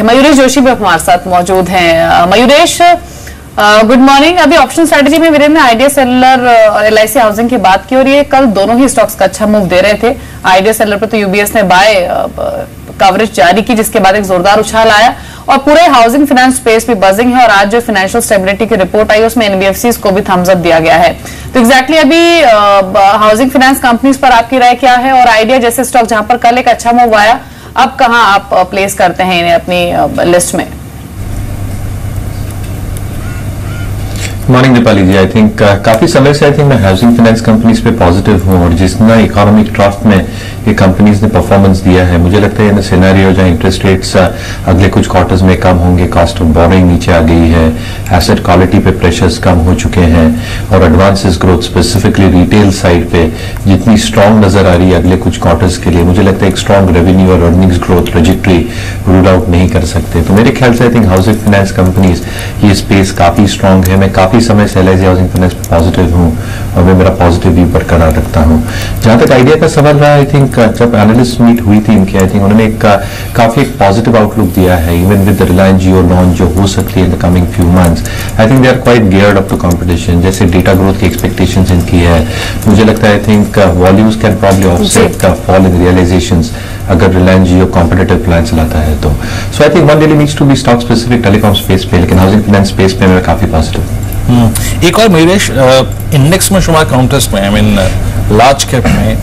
मयूरेश जोशी भी हमारे साथ मौजूद हैं। Mayuresh, good morning. अभी ऑप्शन स्ट्रेटेजी में वीरेंद्र ने आइडिया सेलुलर और LIC हाउसिंग की बात की और ये कल दोनों ही स्टॉक्स का अच्छा मूव दे रहे थे। आइडिया सेलुलर पर तो UBS ने बाय कवरेज जारी की, जिसके बाद एक जोरदार उछाल आया और पूरे हाउसिंग फाइनेंस स्पेस भी बजिंग है। और आज जो फाइनेंशियल स्टेबिलिटी की रिपोर्ट आई उसमें NBFCs को भी थम्स अप दिया गया है। तो एग्जैक्टली अभी हाउसिंग फाइनेंस कंपनीज पर आपकी राय क्या है? और आइडिया जैसे स्टॉक जहां पर कल एक अच्छा मूव आया, अब कहां आप प्लेस करते हैं इन्हें अपनी लिस्ट में? Morning Deepali ji, I think काफी समय से मैं हाउसिंग फाइनेंस कंपनीज पे पॉजिटिव हूँ और जितना इकोनॉमिक ट्रफ में ये कंपनीज ने परफॉर्मेंस दिया है, मुझे लगता है इन सिनेरियो जहाँ इंटरेस्ट रेट्स अगले कुछ क्वार्टर्स में कम होंगे, कॉस्ट ऑफ बोरोइंग नीचे आ गई है, एसेट क्वालिटी पे प्रेशर्स कम हो चुके हैं और advances growth specifically retail side पे जितनी स्ट्रांग नजर आ रही है अगले कुछ क्वार्टर्स के लिए, मुझे लगता है एक स्ट्रांग रेवेन्यू और earnings growth trajectory rule out नहीं कर सकते। तो मेरे ख्याल से I think housing finance companies ये स्पेस काफी स्ट्रांग है। मैं काफी समय से LIC हाउसिंग फाइनेंस पे पॉजिटिव हूँ और मैं मेरा पॉजिटिव व्यू बरकरार रखता हूँ। जहां तक आइडिया का सवाल रहा, आई थिंक जब एनालिस्ट मीट हुई थी इनकी, आई थिंक उन्होंने काफी एक पॉजिटिव आउटलुक दिया है even with the Reliance Jio launch जो हो सकती है in the coming few months. I think they are quite geared up to competition. जैसे डेटा ग्रोथ की एक्सपेक्टेशंस इनकी है, मुझे लगता है I think volumes can probably offset fall in realisations अगर रिलायंस जियो कॉम्पिटिटिव प्लान चलाता है तो। So I think one really needs to be stock specific telecom space पे, लेकिन हाउसिंग फाइनेंस स्पेस पे मैं काफी पॉजिटिव। एक और मयूरेश, इंडेक्स में शुमार काउंटर्स में, आई मीन लार्ज कैप में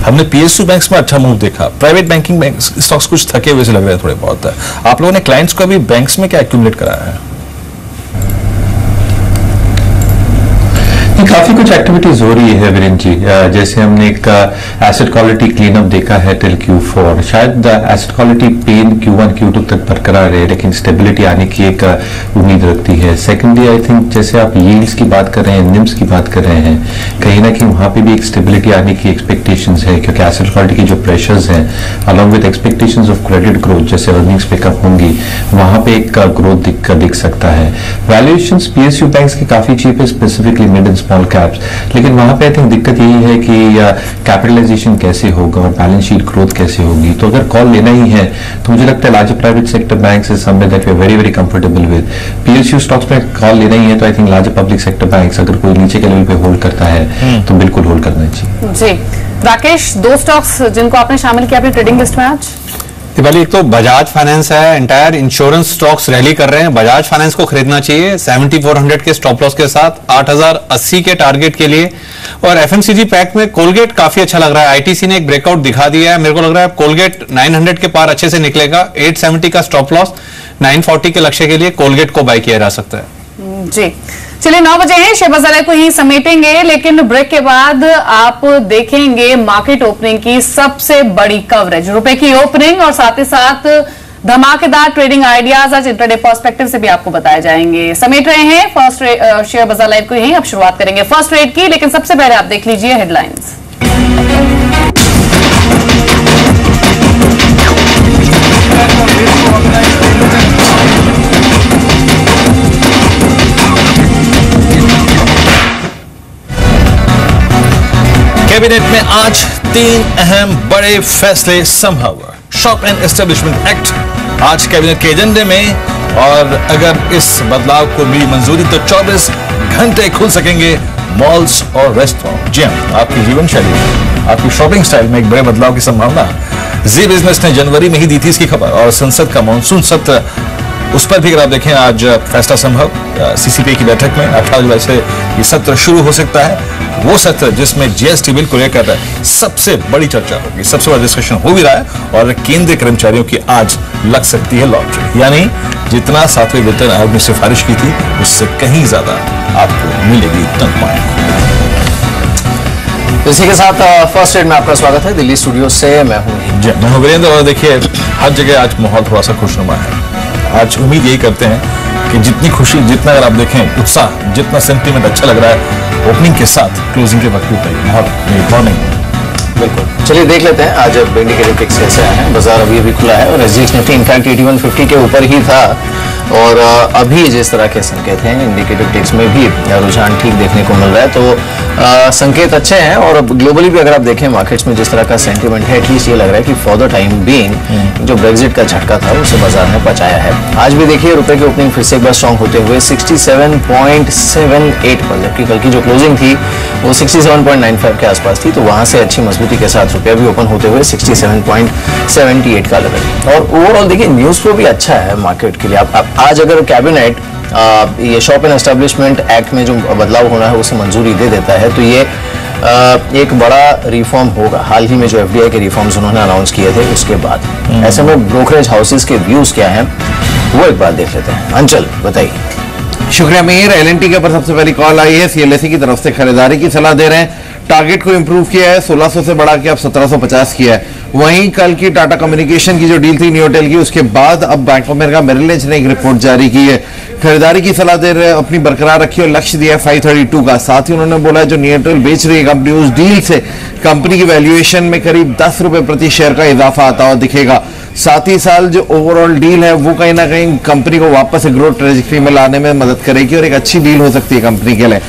हमने PSU बैंक्स में अच्छा मूव देखा। प्राइवेट बैंकिंग बैंक स्टॉक्स कुछ थके हुए से लग रहे हैं थोड़े बहुत। आप लोगों ने क्लाइंट्स को अभी बैंक्स में क्या एक्यूमुलेट कराया है? काफी कुछ एक्टिविटीज हो रही है वीरेंद्र जी। जैसे हमने एक एसेट क्वालिटी क्लीन अप देखा है टिल Q4। शायद asset quality pen Q1 Q2 तक बरकरार है, लेकिन स्टेबिलिटी आने की एक उम्मीद रखती है। सेकेंडली आई थिंक जैसे आप यील्ड्स की बात कर रहे हैं, निम्स की बात कर रहे हैं, कहीं ना कहीं वहां पे भी एक स्टेबिलिटी आने की एक्सपेक्टेशंस है, क्योंकि एसेट क्वालिटी की जो प्रेशर्स हैं along with expectations of credit growth, जैसे अर्निंग्स पिकअप होंगी, वहां पे एक ग्रोथ दिख सकता है। वैल्यूएशंस PSU बैंक्स की काफी चीप है, specifically mid and small caps, लेकिन वहां पे आई थिंक दिक्कत यही है कि कैपिटलाइजेशन कैसे होगा और बैलेंस शीट ग्रोथ कैसे होगी। तो अगर कॉल लेना ही है तो मुझे लगता है larger private sector banks is something that we are very very comfortable with. PSU stocks में कॉल लेना ही है तो I think larger public sector banks अगर कोई नीचे के लेवल पे होल्ड करता है तो बिल्कुल होल्ड करना चाहिए। जी राकेश, दो स्टॉक्स जिनको आपने शामिल किया अपनी ट्रेडिंग लिस्ट में आज? दिवाली, एक तो बजाज फाइनेंस है। एंटायर इंश्योरेंस स्टॉक्स रैली कर रहे हैं, बजाज फाइनेंस को खरीदना चाहिए 7400 के स्टॉप लॉस के साथ, 8080 के टारगेट के लिए। और FMCG पैक में कोलगेट काफी अच्छा लग रहा है। ITC ने एक ब्रेकआउट दिखा दिया है, मेरे को लग रहा है कोलगेट 900 के पार अच्छे से निकलेगा। 870 का स्टॉप लॉस, 940 के लक्ष्य के लिए कोलगेट को बाय किया जा सकता है। जी चलिए, 9 बजे हैं, शेयर बाजार को यहीं समेटेंगे, लेकिन ब्रेक के बाद आप देखेंगे मार्केट ओपनिंग की सबसे बड़ी कवरेज, रुपए की ओपनिंग और साथ ही साथ धमाकेदार ट्रेडिंग आइडियाज आज इंट्राडे पर्सपेक्टिव से भी आपको बताए जाएंगे। समेट रहे हैं फर्स्ट शेयर बाजार लाइव को यहीं। अब शुरुआत करेंगे फर्स्ट रेट की, लेकिन सबसे पहले आप देख लीजिए हेडलाइंस। कैबिनेट में आज 3 अहम बड़े फैसले संभव। शॉप एंड एस्टेब्लिशमेंट एक्ट आज कैबिनेट के एजेंडे में, और अगर इस बदलाव को मिली मंजूरी तो 24 घंटे खुल सकेंगे मॉल्स और रेस्टोरेंट। जी हां, आपकी जीवन शैली में, आपकी शॉपिंग स्टाइल में एक बड़े बदलाव की संभावना। जी बिजनेस ने जनवरी में ही दी थी इसकी खबर, और संसद का मानसून सत्र, उस पर भी अगर आप देखें आज फैसला संभव। CCPI की बैठक में 18 जुलाई से ये सत्र शुरू हो सकता है, वो सत्र जिसमें GST बिल को लेकर सबसे बड़ी चर्चा होगी, सबसे बड़ा डिस्कशन हो भी रहा है, और केंद्रीय कर्मचारियों की आज लग सकती है लॉटरी, यानी जितना 7वें वेतन आयोग ने सिफारिश की थी उससे कहीं ज्यादा आपको मिलेगी तनख्वाह। इसी के साथ फर्स्ट रेट में आपका स्वागत है दिल्ली स्टूडियो से। मैं हूं वीरेंद्र, और देखिए हर जगह आज माहौल थोड़ा सा खुशनुमा है। आज उम्मीद यही करते हैं कि जितनी खुशी, जितना अगर आप देखें उत्साह, जितना सेंटीमेंट अच्छा लग रहा है ओपनिंग के साथ क्लोजिंग के वक्त बहुत नहीं। बिल्कुल, चलिए देख लेते हैं आज इंडिकेटर पिक्स कैसे आए हैं। बाजार अभी खुला है और SGX निफ्टी इनफैक्ट 8150 के ऊपर ही था और अभी जिस तरह के संकेत हैं, इंडिकेटिव टेक्स में भी रुझान ठीक देखने को मिल रहा है, तो संकेत अच्छे हैं। और अब ग्लोबली भी अगर आप देखें मार्केट्स में जिस तरह का सेंटिमेंट है, एटलीस्ट ये लग रहा है कि फॉर द टाइम बीइंग जो ब्रेग्जिट का झटका था उसे बाजार ने बचाया है। आज भी देखिए रुपए की ओपनिंग फिर से एक बार स्ट्रॉन्ग होते हुए 67.78 पर, जबकि कल की जो क्लोजिंग थी वो 67.95 के आसपास थी, तो वहां से अच्छी मजबूती के साथ रुपया भी ओपन होते हुए 67.78 का लेवल। और ओवरऑल देखिए न्यूज फ्लो भी अच्छा है मार्केट के लिए। आप आज अगर कैबिनेट ये शॉप एंड एस्टेब्लिशमेंट एक्ट में जो बदलाव होना है उसे मंजूरी दे देता है, तो ये एक बड़ा रिफॉर्म होगा। हाल ही में जो एफडीआई के रिफॉर्म्स उन्होंने अनाउंस किए थे उसके बाद ऐसे में ब्रोकरेज हाउसेस के व्यूज क्या हैं वो एक बार देख लेते हैं। अंचल बताइए। शुक्रिया मीर। एलएनटी के ऊपर सबसे पहली कॉल आई है, सीएलएसई की तरफ से खरीदारी की सलाह दे रहे हैं। टारगेट को इंप्रूव किया है, 1600 से बढ़ा के अब 1750 किया है। वहीं कल की टाटा कम्युनिकेशन की जो डील थी न्यूटेल की, उसके बाद अब Bank of America Merrill Lynch ने एक रिपोर्ट जारी की है, खरीदारी की सलाह दे रहे हैं, अपनी बरकरार रखी और लक्ष्य दिया है 532 का। साथ ही उन्होंने बोला है जो न्यूटेल बेच रही है कंपनी, उस डील से कंपनी की वैल्यूएशन में करीब 10 रुपए प्रति शेयर का इजाफा आता हुआ दिखेगा। साथ ही साल जो ओवरऑल डील है वो कहीं ना कहीं कंपनी को वापस ग्रोथ ट्रेजेक्टरी में लाने में मदद करेगी और एक अच्छी डील हो सकती है कंपनी के लिए।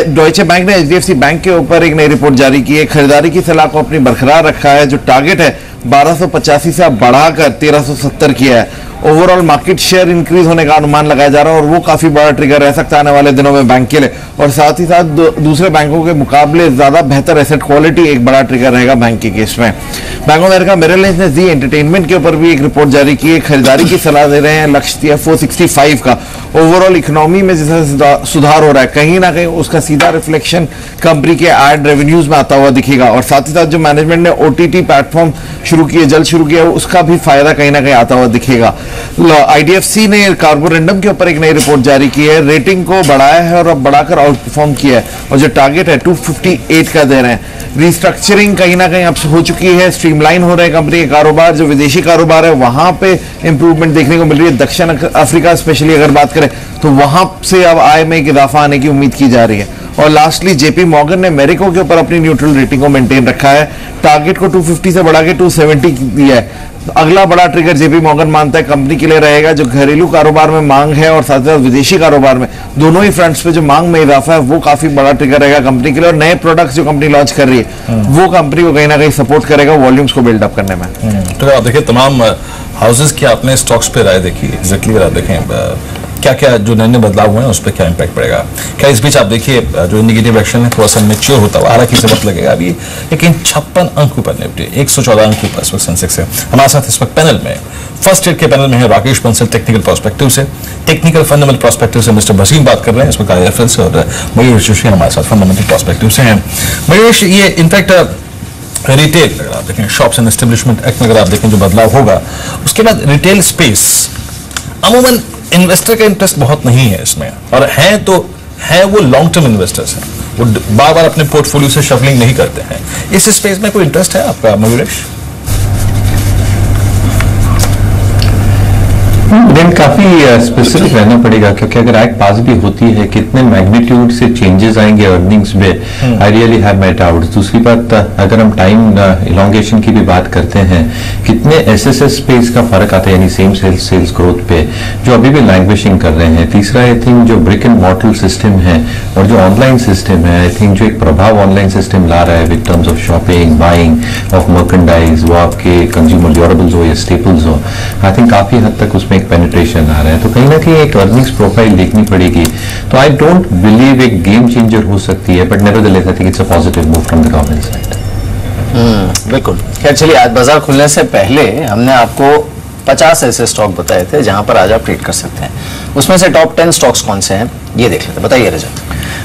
डॉइचे बैंक ने एचडीएफसी बैंक के ऊपर एक नई रिपोर्ट जारी की है, खरीदारी की सलाह को अपनी बरकरार रखा है। जो टारगेट है 1285 से अब बढ़ाकर 1370 किया है। ओवरऑल मार्केट शेयर इंक्रीज होने का अनुमान लगाया जा रहा है और वो काफी बड़ा ट्रिगर रह सकता है आने वाले दिनों में बैंक के लिए। और साथ ही साथ दूसरे बैंकों के मुकाबले ज्यादा बेहतर एसेट क्वालिटी एक बड़ा ट्रिगर रहेगा बैंक के केस में। Bank of America Merrill Lynch ने जी एंटरटेनमेंट के ऊपर भी एक रिपोर्ट जारी की है, खरीदारी की सलाह दे रहे हैं, लक्ष्य दिया 465 का। ओवरऑल इकोनॉमी में जैसा सुधार हो रहा है कहीं ना कहीं उसका सीधा रिफ्लेक्शन कंपनी के एड रेवेन्यूज में आता हुआ दिखेगा। और साथ ही साथ जो मैनेजमेंट ने ओटीटी प्लेटफॉर्म शुरू किए, जल्द शुरू किया, उसका भी फायदा कहीं ना कहीं आता हुआ दिखेगा। आईडीएफसी ने कार्बोरेंडम के ऊपर एक नई रिपोर्ट जारी की है, रेटिंग को बढ़ाया है और अब बढ़ाकर आउट परफॉर्म किया है और जो टारगेट है 258 का दे रहे हैं। रिस्ट्रक्चरिंग कहीं ना कहीं अब हो चुकी है, स्ट्रीमलाइन हो रहे हैं कंपनी के कारोबार, जो विदेशी कारोबार है वहां पे इंप्रूवमेंट देखने को मिल रही है। दक्षिण अफ्रीका स्पेशली अगर बात करें तो वहां से अब आय में एक इजाफा आने की उम्मीद की जा रही है। और लास्टली जेपी मॉर्गन ने मेरिको के ऊपर अपनी न्यूट्रल रेटिंग को मेंटेन रखा है, टारगेट को 250 से बढ़ा के 270 दिया है। अगला बड़ा ट्रिगर जेपी मॉर्गन मानता है कंपनी के लिए रहेगा जो घरेलू कारोबार में मांग है और साथ साथ विदेशी कारोबार में, दोनों ही फ्रंट्स पे जो मांग में इजाफा है वो काफी बड़ा ट्रिगर रहेगा कंपनी के लिए। और नए प्रोडक्ट्स जो कंपनी लॉन्च कर रही है वो कंपनी को कहीं ना कहीं सपोर्ट करेगा वॉल्यूम्स को बिल्डअप करने में। तो आप देखिए तमाम हाउसेस की आपने स्टॉक्स पे राय देखी, एग्जैक्टली अगर आप देखें क्या क्या जो नए नए बदलाव हुए हैं उस पर क्या इंपैक्ट पड़ेगा। क्या इस बीच आप देखिए जो इंडिकेटिव एक्शन है थोड़ा सा मैच्योर होता हुआ, हालांकि इसे वक्त लगेगा अभी, लेकिन 56 अंक ऊपर निपटे, 114 अंक ऊपर इस वक्त सेंसेक्स है। हमारे साथ इस वक्त पैनल में फर्स्ट एड के पैनल में है राकेश बंसल टेक्निकल पर्सपेक्टिव से, टेक्निकल फंडामेंटल पर्सपेक्टिव से मिस्टर भसीम बात कर रहे हैं, इसमें IIFL से, और मयूर जोशी हमारे साथ फंडामेंटल पर्सपेक्टिव से हैं। मयूर, ये इनफैक्ट रिटेल अगर आप देखें, शॉप्स एंड एस्टेब्लिशमेंट एक्ट में अगर आप देखें जो बदलाव होगा, उसके बाद रिटेल स्पेस अमूमन इन्वेस्टर का इंटरेस्ट बहुत नहीं है इसमें, और है तो है वो लॉन्ग टर्म इन्वेस्टर्स हैं, वो बार बार अपने पोर्टफोलियो से शफलिंग नहीं करते हैं। इस स्पेस में कोई इंटरेस्ट है आपका मयूरेश? देन काफी स्पेसिफिक रहना पड़ेगा, क्योंकि अगर एक्ट पास भी होती है कितने मैग्नीट्यूड से चेंजेस आएंगे अर्निंग्स में, I really have my doubts. दूसरी बात, अगर हम टाइम इलोंगेशन की भी बात करते हैं, कितने एसएसएस पे इसका फर्क आता है, यानी सेम सेल्स ग्रोथ पे, जो अभी भी लैंग्वेजिंग कर रहे हैं। तीसरा आई थिंक जो ब्रिक एंड मॉर्टल सिस्टम है और जो ऑनलाइन सिस्टम है, आई थिंक जो एक प्रभाव ऑनलाइन सिस्टम ला रहा है with terms of shopping, buying of merchandise, वो आपके कंज्यूमर ड्यूरेबल्स हो या स्टेपल्स हो, आई थिंक काफी हद तक उसमें एक पेनिट्रेशन आ रहा है। तो कहीं ना कहीं एक अर्निंग्स प्रोफाइल देखनी पड़ेगी। तो आई डोंट बिलीव एक गेम चेंजर हो सकती है, but nevertheless I think it's a positive move from the government side. बिल्कुल। खैर चलिए, आज बाजार खुलने से पहले हमने आपको 50 ऐसे स्टॉक बताए थे जहां पर आज आप ट्रेड कर सकते हैं। उसमें से टॉप 10 स्टॉक्स कौन से हैं ये देख लेते हैं। बताइए रजत।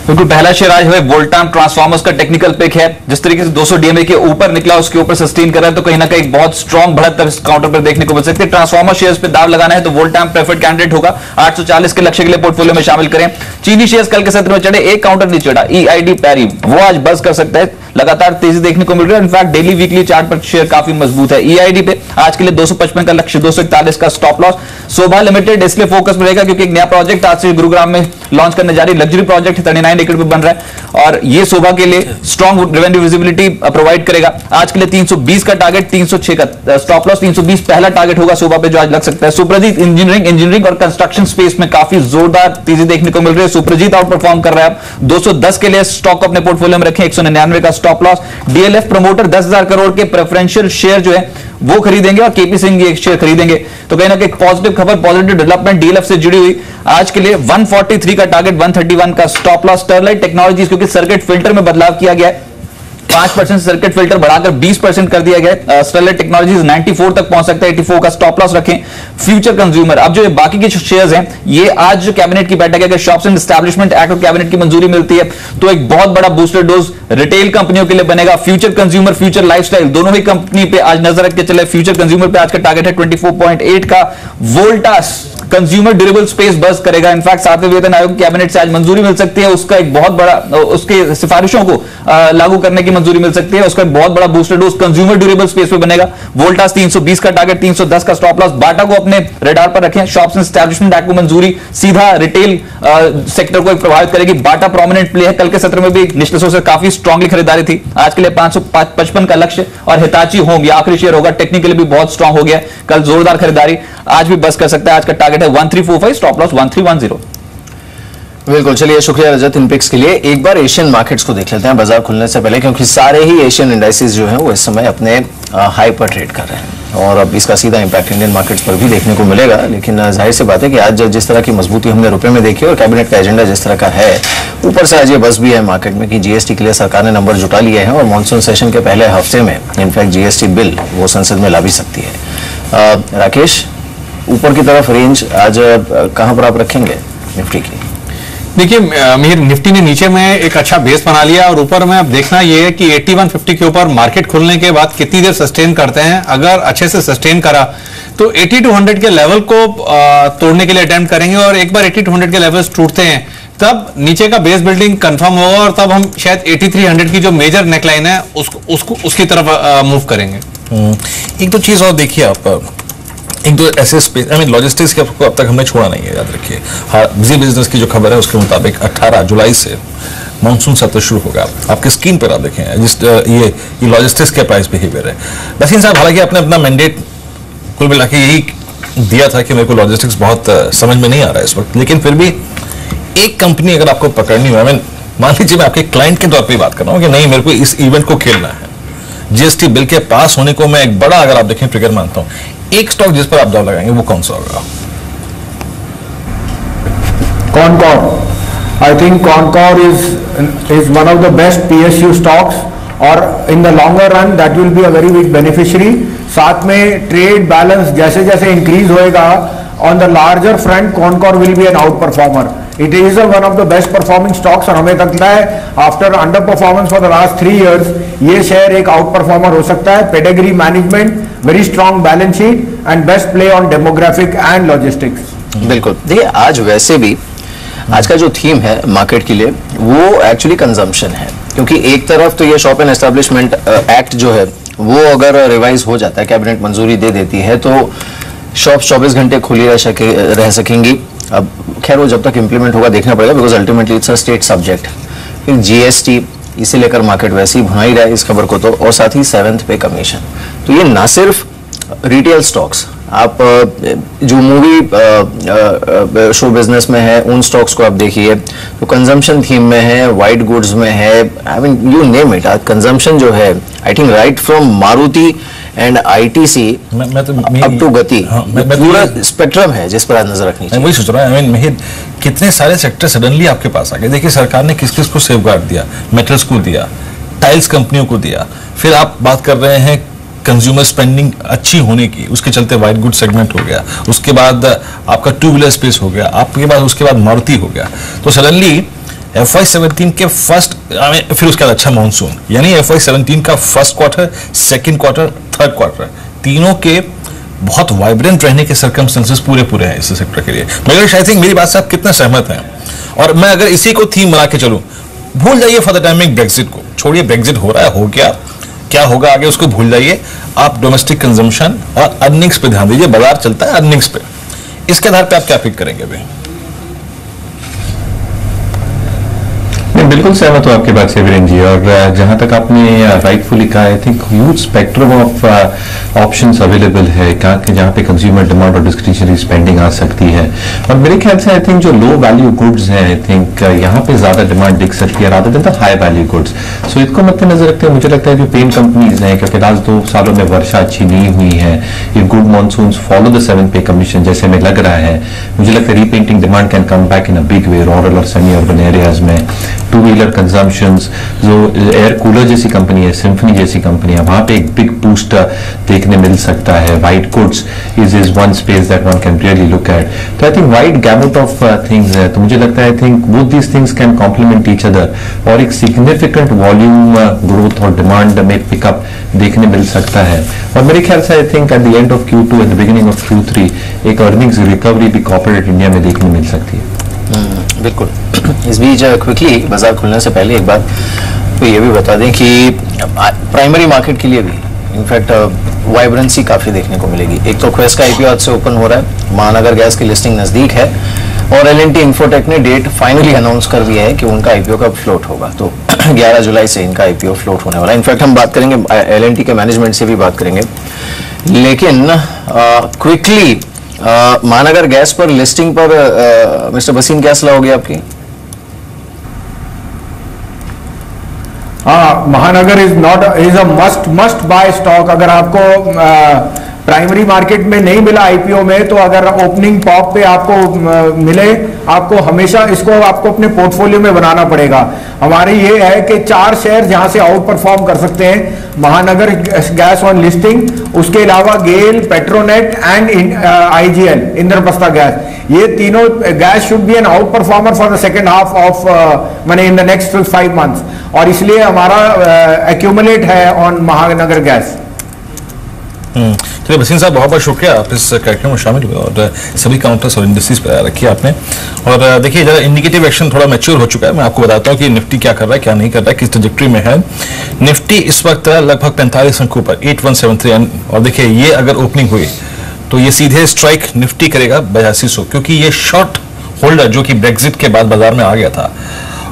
बिल्कुल, पहला शेयर आज है वोल्टाम ट्रांसफार्मर्स का टेक्निकल पिक है। जिस तरीके से 200 डीएमए के ऊपर निकला, उसके ऊपर सस्टेन कर रहा है, तो कहीं ना कहीं बहुत स्ट्रॉन्ग बढ़त इस काउंटर पर देखने को मिल सकती है। ट्रांसफार्मर शेयर्स पे दाव लगाना है तो वोल्टाम प्रेफर्ड कैंडिडेट होगा। 840 के लक्ष्य के लिए पोर्टफोलियो में शामिल करें। चीनी शेयर्स कल के सत्र में चढ़े, एक काउंटर नहीं चढ़ा, EID पैरी वो आज बस कर सकता है लगातार तेजी देखने को मिल रही है। इनफैक्ट डेली वीकली चार्ट पर शेयर काफी मजबूत है। ईआईडी पे आज के लिए 255 का लक्ष्य, 241 का स्टॉप लॉस। शोभा लिमिटेड इसलिए फोकस में रहेगा क्योंकि एक नया प्रोजेक्ट आज से गुरुग्राम में लॉन्च करने जा रही है। लग्जरी प्रोजेक्ट 39 एकड़ पे बन रहा है और ये शोभा के लिए स्ट्रॉन्ग रेवेन्यू विजिबिलिटी प्रोवाइड करेगा। आज के लिए 320 का टारगेट, 306 का स्टॉप लॉस। 320 पहला टारगेट होगा शोभा पे जो आज लग सकता है। सुप्रजीत इंजीनियरिंग और कंस्ट्रक्शन स्पेस में काफी जोरदार तेजी देखने को मिल रही है। सुप्रजीत आउट परफॉर्म कर रहा है। 210 के लिए स्टॉक को अपने पोर्टफोलियो में रखें, 199 का stop loss. DLF promoter 10,000 crore के प्रेफरेंशियल शेयर जो है वो खरीदेंगे और केपी सिंह एक शेयर खरीदेंगे। तो कहीं ना कहीं पॉजिटिव खबर, पॉजिटिव डेवलपमेंट डीएलएफ से जुड़ी हुई। आज के लिए 143 का टारगेट, 131 का स्टॉप लॉस। स्टरलाइट टेक्नोलॉजीज क्योंकि सर्किट फिल्टर में बदलाव किया गया है, 5% सर्किट फिल्टर बढ़ाकर 20% कर दिया गया। स्टरलाइट टेक्नोलॉजीज 94 तक पहुंच सकता है, 84 का स्टॉप लॉस रखें। फ्यूचर कंज्यूमर, अब जो बाकी के शेयर्स हैं ये आज जो कैबिनेट की बैठक है, अगर शॉप्स एंड एस्टैब्लिशमेंट एक्ट और कैबिनेट की मंजूरी मिलती है तो एक बहुत बड़ा बूस्टर डोज रिटेल कंपनियों के लिए बनेगा। फ्यूचर कंज्यूमर, फ्यूचर लाइफस्टाइल दोनों ही कंपनी पे आज नजर रख के चले। फ्यूचर कंज्यूमर पे आज का टारगेट है 24.8 का। वोल्टास कंज्यूमर ड्यूरेबल स्पेस बस करेगा। इनफैक्ट सातवें वेतन आयोग की कैबिनेट से आज मंजूरी मिल सकती है, उसका एक बहुत बड़ा, उसके सिफारिशों को लागू करने की मंजूरी मिल सकती है, उसका एक बहुत बड़ा booster dose consumer durable space पे बनेगा। वोल्टास 320 का टारगेट, 310 का स्टॉप लॉस। बाटा को अपने रडार पर रखें। शॉप्स एंड एस्टैब्लिशमेंट एक्ट को मंजूरी सीधा रिटेल सेक्टर को प्रभावित करेगी। बाटा प्रोमिनेंट प्ले है, कल के सत्र में भी निचले से काफी स्ट्रांगली खरीदारी थी। आज के लिए 555 का लक्ष्य। और हिताची होम ये आखिरी शेयर होगा, टेक्निकली भी बहुत स्ट्रांग हो गया, कल जोरदार खरीदारी, आज भी बस कर सकता है। आज का टारगेट है 1345, स्टॉप लॉस 1310। बिल्कुल, चलिए शुक्रिया रजत इन पिक्स के लिए। एक बार एशियन मार्केट्स को देख लेते हैं बाजार खुलने से पहले, क्योंकि सारे ही एशियन इंडाइसेस जो हैं वो इस समय अपने हाई पर ट्रेड कर रहे हैं और अब इसका सीधा इंपैक्ट इंडियन मार्केट्स पर भी देखने को मिलेगा। लेकिन जाहिर सी बात है कि आज जिस तरह की मजबूती हमने रुपए में देखी और कैबिनेट का एजेंडा जिस तरह का है, ऊपर से आज ये बस भी है मार्केट में कि जीएसटी के लिए सरकार ने नंबर जुटा लिए हैं और मानसून सेशन के पहले हफ्ते में इनफैक्ट जीएसटी बिल वो संसद में ला भी सकती है। राकेश, ऊपर की तरफ रेंज आज कहां पर आप रखेंगे निफ्टी की? देखिए मिहिर, निफ्टी ने नीचे में एक अच्छा बेस बना लिया और ऊपर में अब देखना यह है कि 8150 के ऊपर मार्केट खुलने के बाद कितनी देर सस्टेन करते हैं। अगर अच्छे से सस्टेन करा तो 8200 के लेवल को तोड़ने के लिए अटेम्प्ट करेंगे और एक बार 8200 के लेवल्स टूटते हैं तब नीचे का बेस बिल्डिंग कंफर्म होगा और तब हम शायद 8300 की जो मेजर नेकलाइन है उसकी तरफ मूव करेंगे। एक दो चीज और देखिए आप, एक दो ऐसे स्पेस, आई मीन लॉजिस्टिक्स के आपको अब तक हमने छोड़ा नहीं है, याद रखिए। हाँ, बिजी बिजनेस की जो खबर है उसके मुताबिक 18 जुलाई से मानसून सत्र शुरू होगा। आपके स्क्रीन पर आप देखें जिस ये लॉजिस्टिक्स के प्राइस बिहेवियर है। नसीम साहब, हालांकि आपने अपना मैंडेट कुल मिला के यही दिया था कि मेरे को लॉजिस्टिक्स बहुत समझ में नहीं आ रहा है इस वक्त, लेकिन फिर भी एक कंपनी अगर आपको पकड़नी हो, आई मीन मान लीजिए मैं आपके क्लाइंट के तौर पर बात कर रहा हूँ कि नहीं मेरे को इस इवेंट को खेलना है, जीएसटी बिल के पास होने को मैं एक बड़ा, अगर आप देखें, ट्रिगर मानता हूं, एक स्टॉक जिस पर आप दाव लगाएंगे वो कौन सा होगा? Concor. I think Concor is one of the best PSU stocks और in the longer run that will be a very big beneficiary. साथ में ट्रेड बैलेंस जैसे जैसे इंक्रीज होएगा on the larger front, Concor will be an outperformer. It is one of the best performing stocks और हमें लगता है after underperformance for the last 3 years ये शेयर एक outperformer हो सकता है। Pedigree management, very strong balance sheet and best play on demographic and logistics. बिल्कुल, देखिए आज वैसे भी आज का जो थीम है मार्केट के लिए वो एक्चुअली कंजम्पशन है, क्योंकि एक तरफ तो ये शॉप एंड एस्टैब्लिशमेंट एक्ट जो है वो अगर रिवाइज हो जाता है, कैबिनेट मंजूरी दे देती है तो शॉप 24 घंटे खुली रह सकेंगी। अब खैर वो जब तक इम्प्लीमेंट होगा देखना पड़ेगा, because ultimately it's a state subject. फिर जीएसटी इसे लेकर मार्केट वैसे ही भुना ही रहा है इस खबर को तो, और साथ ही 7th पे कमीशन। तो ये ना सिर्फ रिटेल स्टॉक्स, आप जो मूवी शो बिजनेस में है उन स्टॉक्स को आप देखिए तो कंजम्पशन थीम में है, वाइट गुड्स में है, I mean you name it. आज कंजम्पशन जो है I think right from Maruti and ITC up to Gati, पूरा स्पेक्ट्रम है जिस पर आज नजर रखनी चाहिए। वही सोच रहा हूँ, आई मीन कितने सारे सेक्टर सडनली आपके पास आ गए। देखिए सरकार ने किस किस को सेफगार्ड दिया, मेटल्स को दिया, टाइल्स कंपनियों को दिया, फिर आप बात कर रहे हैं कंज्यूमर स्पेंडिंग अच्छी होने की, उसके चलते वाइट गुड सेगमेंट हो गया, उसके बाद आपका 2 व्हीलर स्पेस हो गया, आपके बाद उसके बाद मारुति हो गया। तो सडनली FY17 के फर्स्ट, फिर उसके बाद अच्छा मानसून, यानी FY17 का first quarter, second quarter, third quarter, तीनों के बहुत वाइब्रेंट रहने के सर्कमस्टेंसेस पूरे हैं इस सेक्टर के लिए। मगर आई थिंक मेरी बात से आप कितना सहमत हैं? और मैं अगर इसी को थीम बना के चलूं, भूल जाइए फॉर द टाइमिंग ब्रेक्सिट को, छोड़िए ब्रेक्सिट हो रहा है, हो गया, क्या होगा आगे उसको भूल जाइए। आप डोमेस्टिक कंजम्पशन और अर्निंग्स पे ध्यान दीजिए, बाजार चलता है अर्निंग्स पे, इसके आधार पे आप क्या पिक करेंगे अभी? बिल्कुल सहमत हूं आपकी बात से वीरेंद्र जी, और जहां तक आपने राइटफुली कहा, I think huge spectrum of options available है जहां पे कंज्यूमर डिमांड और डिस्क्रिशनरी स्पेंडिंग आ सकती है। और मेरे ख्याल से आई थिंक जो लो वैल्यू गुड्स हैं, आई थिंक यहाँ पे ज्यादा डिमांड दिख सकती है rather than the high value goods. So इसको मद्देनजर रखते हुए मुझे लगता है जो पेंट कंपनीज हैं, क्योंकि लास्ट 2 सालों में वर्षा अच्छी नहीं हुई है, ये गुड मानसून फॉलो द 7 पे कमीशन जैसे हमें लग रहा है, मुझे लगता है repainting demand can come back in a big way rural और सेमी अर्बन एरियाज में। 2-व्हीलर कंजम्पशंस, जो एयर कूलर जैसी कंपनी है, सिम्फनी जैसी कंपनी है, वहां पे एक बिग बूस्ट देखने मिल सकता है। White goods is one space that one can really look at. तो I think wide gamut of things है, तो मुझे लगता है I think both these things can complement each other और एक सिग्निफिकेंट वॉल्यूम ग्रोथ और डिमांड में पिकअप देखने मिल सकता है। और मेरे ख्याल से I think at the end of Q2 and the beginning of Q3 एक अर्निंग्स रिकवरी भी कॉर्पोरेट इंडिया में देखने मिल सकती है। बिल्कुल। इस बीच क्विकली बाजार खुलने से पहले एक बात तो ये भी बता दें कि प्राइमरी मार्केट के लिए भी इनफैक्ट वाइब्रेंसी काफ़ी देखने को मिलेगी। एक तो क्वेस का आईपीओ आज से ओपन हो रहा है, महानगर गैस की लिस्टिंग नज़दीक है और L&T इन्फोटेक ने डेट फाइनली अनाउंस कर दिया है कि उनका आईपीओ कब फ्लोट होगा। तो 11 जुलाई से इनका आईपीओ फ्लोट होने वाला है। इनफैक्ट हम बात करेंगे L&T के मैनेजमेंट से भी बात करेंगे, लेकिन क्विकली महानगर गैस पर लिस्टिंग पर मिस्टर वसीम क्या सलाह होगी आपकी? हाँ, महानगर is a must buy stock. अगर आपको प्राइमरी मार्केट में नहीं मिला आईपीओ में, तो अगर ओपनिंग पॉप पे आपको मिले, आपको हमेशा इसको आपको अपने पोर्टफोलियो में बनाना पड़ेगा। हमारे ये है कि 4 शेयर जहां से आउट परफॉर्म कर सकते हैं, महानगर गैस ऑन लिस्टिंग, उसके अलावा GAIL, Petronet and IGL Indraprastha gas. ये तीनों gas should be an outperformer for the second half of माने इन द नेक्स्ट 5 मंथ्स, और इसलिए हमारा एक्यूमुलेट है ऑन महानगर गैस। चलिए वसीम साहब, बहुत बहुत शुक्रिया, आप इस कार्यक्रम में शामिल हुए और सभी काउंटर्स और इंडस्ट्रीज पर रखी आपने। और देखिए जरा इंडिकेटिव एक्शन थोड़ा मैच्योर हो चुका है। मैं आपको बताता हूँ कि निफ्टी क्या कर रहा है, क्या नहीं कर रहा है, किस ट्रजेक्टरी में है। निफ्टी इस वक्त लगभग 45 अंकों पर 8173, और देखिए ये अगर ओपनिंग हुई तो ये सीधे स्ट्राइक निफ्टी करेगा 8200, क्योंकि ये शॉर्ट होल्डर जो कि ब्रेक्जिट के बाद बाजार में आ गया था,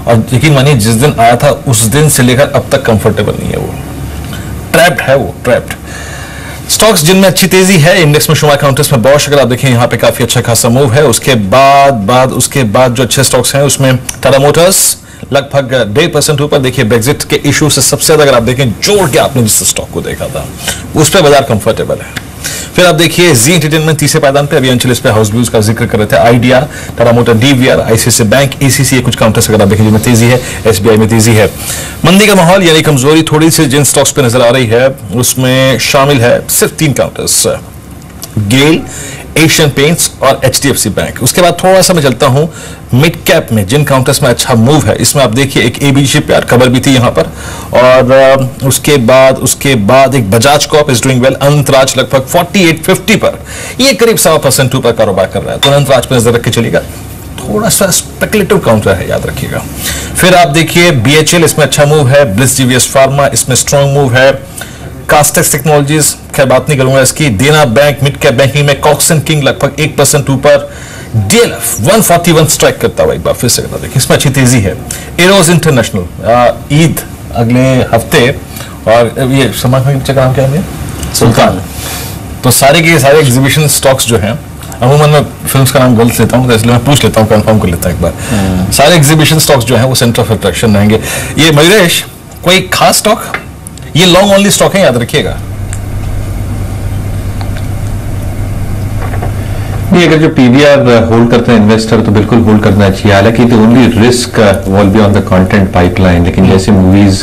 और यकीन मानिए जिस दिन आया था उस दिन से लेकर अब तक कंफर्टेबल नहीं है, वो ट्रैप्ड है, वो ट्रैप्ड। स्टॉक्स जिनमें अच्छी तेजी है इंडेक्स में शुमार काउंटर्स में बॉश, अगर आप देखें यहाँ पे काफी अच्छा खासा मूव है। उसके बाद जो अच्छे स्टॉक्स हैं उसमें टाटा मोटर्स लगभग 1.5% ऊपर। देखिए ब्रेक्जिट के इशू से सबसे ज्यादा अगर आप देखें जोड़ के आपने जिस स्टॉक को देखा था उस पर बाजार कंफर्टेबल है। फिर आप देखिए जी एंटरटेनमेंट तीसरे पायदान पे, अभी अंचल इस पे हाउस व्यूज का जिक्र कर रहे थे, idea, Tata motor, DVR, ICICI bank, ACC, कुछ काउंटर्स अगर आप देखें जिनमें तेजी है, SBI में तेजी है। मंदी का माहौल यानी कमजोरी थोड़ी सी जिन स्टॉक्स पे नजर आ रही है उसमें शामिल है सिर्फ 3 काउंटर्स, गेल, एशियन पेंट्स और HDFC बैंक। उसके बाद थोड़ा सा मैं चलता हूं मिड कैप में, जिन काउंटर्स में अच्छा मूव है इसमें आप देखिए एक AB शिपयार्ड खबर भी थी यहां पर, और उसके बाद एक Bajaj Corp is doing well. Anantraj लगभग 4850 पर, ये करीब 1.25% ऊपर कारोबार कर रहा है, तो अनंतराज पर नजर रख के चलेगा। थोड़ा सा स्पेकुलेटिव काउंटर है, याद रखिएगा। फिर आप देखिए BHL, इसमें अच्छा मूव है। ब्लिस GVS फार्मा, इसमें स्ट्रॉन्ग मूव है। कास्टेक्स टेक्नोलॉजीज, खैर बात नहीं करूंगा इसकी। देना बैंक मिड कैप बैंकिंग में कॉक्स एंड किंग लगभग 1% ऊपर। DLF 141 स्ट्राइक करता हुआ एक बार फिर से देखिए इसमें अच्छी तेजी है। एरोज इंटरनेशनल, ईद अगले हफ्ते, और ये सलमान का नाम क्या है, सुल्तान। तो सारे के सारे एग्जीबिशन स्टॉक्स जो हैं, अमूमन मैं फिल्म्स का नाम गलत लेता हूँ तो इसलिए मैं पूछ लेता हूँ, कंफर्म कर लेता हूँ एक बार। सारे एग्जीबिशन स्टॉक्स जो हैं वो सेंटर ऑफ अट्रैक्शन रहेंगे। ये मयूरेश कोई खास स्टॉक, ये लॉन्ग ओनली स्टॉक है, याद रखिएगा। नहीं, अगर जो PVR होल्ड करते हैं इन्वेस्टर तो बिल्कुल होल्ड करना चाहिए। हालांकि the only risk will be on the content pipeline, लेकिन जैसे मूवीज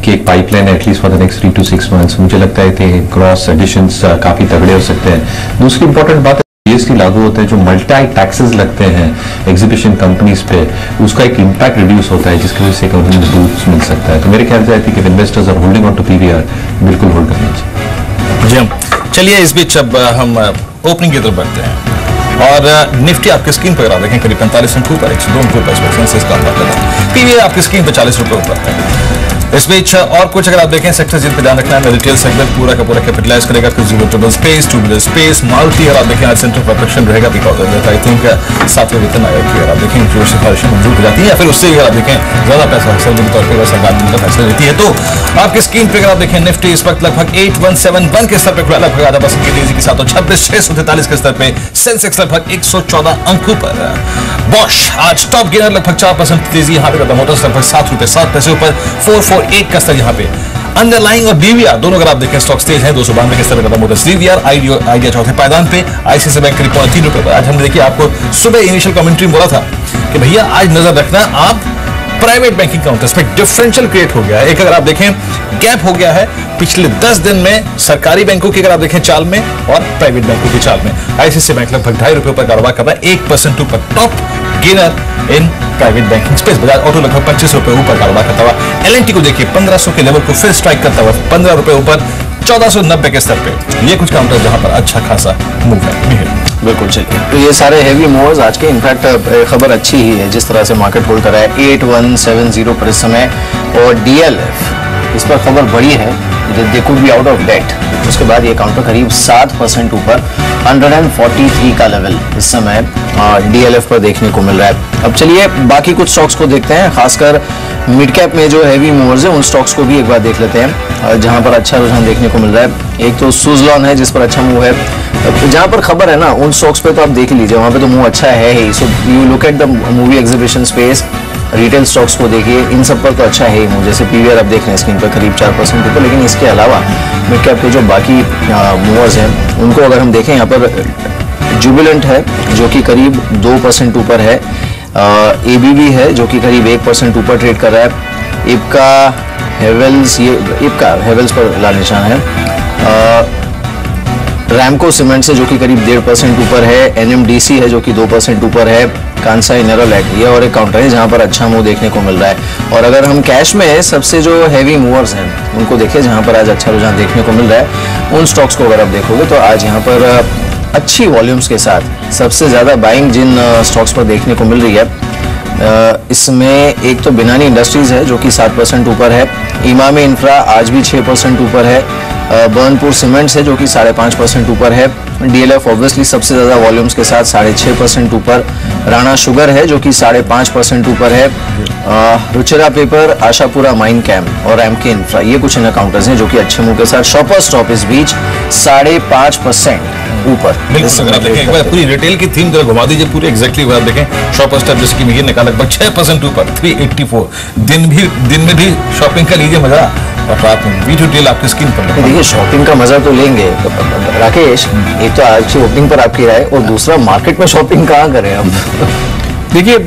की एक पाइपलाइन है at least for the next 3 to 6 months, मुझे लगता है कि क्रॉस एडिशंस काफी तगड़े हो सकते हैं। दूसरी इंपॉर्टेंट बात है GST लागू होता है, जो मल्टी टैक्सेस लगते हैं एग्जीबिशन कंपनीज पे, उसका एक इम्पैक्ट रिड्यूस होता है जिसकी वजह से इकोनॉमी में बूस्ट मिल सकता है। तो मेरे ख्याल से I think investors are holding on to PVR, बिल्कुल होल्ड करना चाहिए। जी, चलिए इस बीच अब हम ओपनिंग की तरफ बढ़ते हैं। और निफ्टी आपकी स्क्रीन पर देखें करीब 45 अंक ऊपर, 102 अंक ऊपर, सेंसेक्स का बात करें। पीवीआर आपकी स्क्रीन पर 40 रुपए ऊपर है। इस बीच और कुछ अगर आप देखें सेक्टर जिन पर ध्यान रखना है, रिटेल सेगमेंट पूरा का पूरा कैपिटलाइज करेगा, consumer durable space, two wheeler space, Maruti अगर आप देखें आज सेंटर ऑफ अट्रैक्शन रहेगा बिकॉज ऑफ आई थिंक 7वें वेतन आयोग की अगर आप देखें जो सिफारिशें मंजूर हो जाती है या फिर उससे अगर आप देखें ज्यादा पैसा सैलरी के तौर पर सरकार मिलकर फैसला लेती है। तो आपकी स्क्रीन पर अगर आप देखें निफ्टी इस वक्त लगभग 8171 के स्तर पर खुला, लगभग आधा % की तेजी के साथ, और 26,643 के स्तर पर सेंसेक्स लगभग 114 अंकों पर। बॉश आज टॉप गेनर लगभग 4% तेजी यहाँ पे, मोटर्स लगभग 7 रुपए 7 पैसे ऊपर 448 का स्तर यहाँ पे। अंडरलाइंग और डीवीआर दोनों अगर आप देखें स्टॉक्स तेज हैं, 292 के स्तर पर मोटर्स, डीवीआर, आइडिया चौथे पायदान पे, आईसीआईसीआई बैंक करीब 3 रुपए पर। आज हमने देखिए आपको सुबह इनिशियल कमेंट्री बोला था कि भैया आज नजर रखना आप प्राइवेट बैंकिंग काउंटर्स में, डिफरेंशियल क्रिएट हो गया है। एक अगर आप देखें गैप हो गया है पिछले 10 दिन में सरकारी बैंकों की अगर आप देखें चाल में और प्राइवेट बैंकों की चाल में। आईसीआईसीआई बैंक लगभग 2.5 रुपए पर कारोबार कर रहा है, 1% ऊपर, top gainer in private banking space. Bajaj auto लगभग 25 रुपए ऊपर कारोबार करता हुआ। एलएनटी को देखिए 1500 के लेवल को फिर स्ट्राइक करता हुआ 15 रुपए ऊपर 1490 के स्तर पे। ये कुछ काउंटर जहां पर अच्छा खासा मूव है। बिल्कुल चलिए, तो ये सारे हैवी मूवर्स आज के, इनफैक्ट खबर अच्छी ही है जिस तरह से मार्केट होल्ड कर रहा है 8170 पर इस समय, और डीएलएफ इस पर खबर बड़ी है, they could be out of date. उसके बाद ये काउंटर करीब 7% ऊपर 143 का लेवल इस समय डीएलएफ पर देखने को मिल रहा है। अब चलिए बाकी कुछ स्टॉक्स को देखते हैं, खासकर मिड कैप में जो हैवी मूवर्स है उन स्टॉक्स को भी एक बार देख लेते हैं जहां पर अच्छा रुझान देखने को मिल रहा है। एक तो सुज़लॉन है जिस पर अच्छा मूव है, जहां पर खबर है ना उन स्टॉक्स पे तो आप देख लीजिए, वहां पे तो मूव अच्छा है ही। So you look at the movie exhibition space, retail stocks को देखिए, इन सब पर तो अच्छा है ही मूव। जैसे पीवीआर आप देख रहे हैं स्क्रीन पर करीब 4% ऊपर, लेकिन इसके अलावा मिड कैप के जो बाकी मूवर्स हैं उनको अगर हम देखें, यहाँ पर जुबिलेंट है जो कि करीब 2% ऊपर है, एबीबी है जो कि करीब 1% ऊपर ट्रेड कर रहा है, इपका हेवेल्स, ये इपका हेवेल्स पर लाल निशान है, रैमको सीमेंट से जो कि करीब 1.5% ऊपर है, एनएमडीसी है जो कि 2% ऊपर है, कांसाई नेरोलैक ये और एक काउंटर है जहां पर अच्छा मूव देखने को मिल रहा है। और अगर हम कैश में सबसे जो हैवी मूवर्स हैं उनको देखिए जहां पर आज अच्छा रुझान देखने को मिल रहा है, उन स्टॉक्स को अगर आप देखोगे तो आज यहाँ पर अच्छी वॉल्यूम्स के साथ सबसे ज्यादा बाइंग जिन स्टॉक्स पर देखने को मिल रही है, इसमें एक तो बिनानी इंडस्ट्रीज है जो कि 7% ऊपर है, इमामी इंफ्रा आज भी 6% ऊपर है, बर्नपुर सीमेंट्स है जो कि 5.5% ऊपर है, डीएलएफ ऑब्वियसली सबसे ज्यादा वॉल्यूम्स के साथ 6.5% ऊपर, राणा शुगर है जो कि 5.5% ऊपर है, Ruchira paper, Ashapura mine camp और एमके इंफ्रा ये कुछ इन काउंटर्स हैं जो कि अच्छे मूव के साथ। शॉपर स्टॉप इस बीच 5.5% ऊपर। अगर आप देखें एक बार पूरी रिटेल की थीम जरा घुमा दीजिए पूरी एग्जैक्टली अगर आप देखें शॉपर स्टॉप जिसकी मिहिर निकाल लगभग 6% ऊपर 384। दिन में भी शॉपिंग का लीजिए मजा, और रात में वी डिटेल आपकी स्क्रीन पर देखिए शॉपिंग का मजा तो लेंगे राकेश, एक तो आज की ओपनिंग पर आपकी राय और दूसरा मार्केट में शॉपिंग कहाँ करें हम? देखिए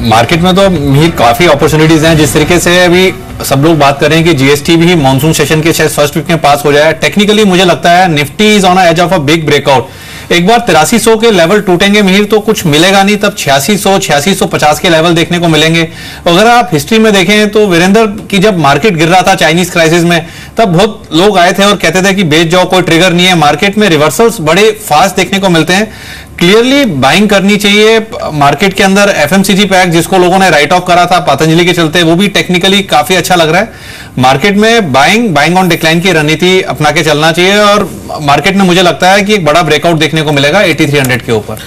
मार्केट में तो मिहिर काफी अपॉर्चुनिटीज हैं, जिस तरीके से अभी सब लोग बात कर रहे हैं कि जीएसटी भी मॉनसून सेशन के शायद फर्स्ट वीक में पास हो जाए। टेक्निकली मुझे लगता है Nifty is on edge of a big breakout. एक बार 8300 के लेवल टूटेंगे मिहिर तो कुछ मिलेगा नहीं, तब 8600 8650 के लेवल देखने को मिलेंगे। अगर आप हिस्ट्री में देखें तो वीरेंद्र की जब मार्केट गिर रहा था चाइनीज क्राइसिस में, तब बहुत लोग आए थे और कहते थे कि बेच जाओ, कोई ट्रिगर नहीं है। मार्केट में रिवर्सल्स बड़े फास्ट देखने को मिलते हैं। क्लियरली बाइंग करनी चाहिए मार्केट के अंदर। एफएमसीजी पैक जिसको लोगों ने राइट ऑफ करा था पतंजलि के चलते, वो भी टेक्निकली काफी अच्छा लग रहा है। मार्केट में बाइंग ऑन डिक्लाइन की रणनीति अपना के चलना चाहिए और मार्केट में मुझे लगता है कि एक बड़ा ब्रेकआउट देखने को मिलेगा 8300 के ऊपर।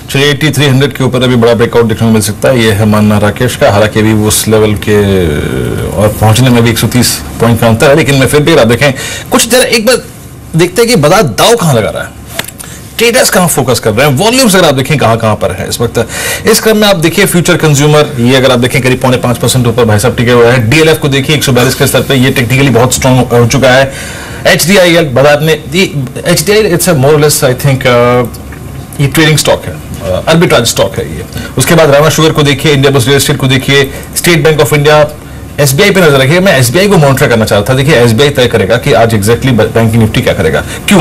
चलिए 8300 के ऊपर अभी बड़ा ब्रेकआउट देखने को मिल सकता है, ये है मानना राकेश का। हालांकि अभी उस लेवल के और पहुंचने में भी 130 पॉइंट का अंतर है, लेकिन मैं फिर भी आप देखें कुछ जरा एक बार देखते हैं कि बाजार दाव कहां लगा रहा है, ट्रेडर्स कहां फोकस कर रहे हैं, वॉल्यूम्स अगर आप देखें कहां पर है इस वक्त। इस क्रम में आप देखिए फ्यूचर कंज्यूमर ये अगर आप देखें करीब 5.5% ऊपर भाई साहब टिके हुए हैं। डीएलएफ को देखिए 142 के स्तर पे, ये टेक्निकली बहुत स्ट्रॉन्ग हो चुका है। एचडीआईएल बाजार में एचडीआईएल इट्स अ मोर और लेस आई थिंक ये ट्रेडिंग स्टॉक है, आर्बिट्राज स्टॉक है ये। उसके बाद राणा शुगर को देखिए, इंडिया बुल्स रियल एस्टेट को देखिए, state bank of India, SBI पे नजर रखिए। मैं एसबीआई को मॉनिटर करना चाहता था। देखिए एसबीआई तय करेगा कि आज एग्जैक्टली बैंक निफ्टी क्या करेगा। क्यों?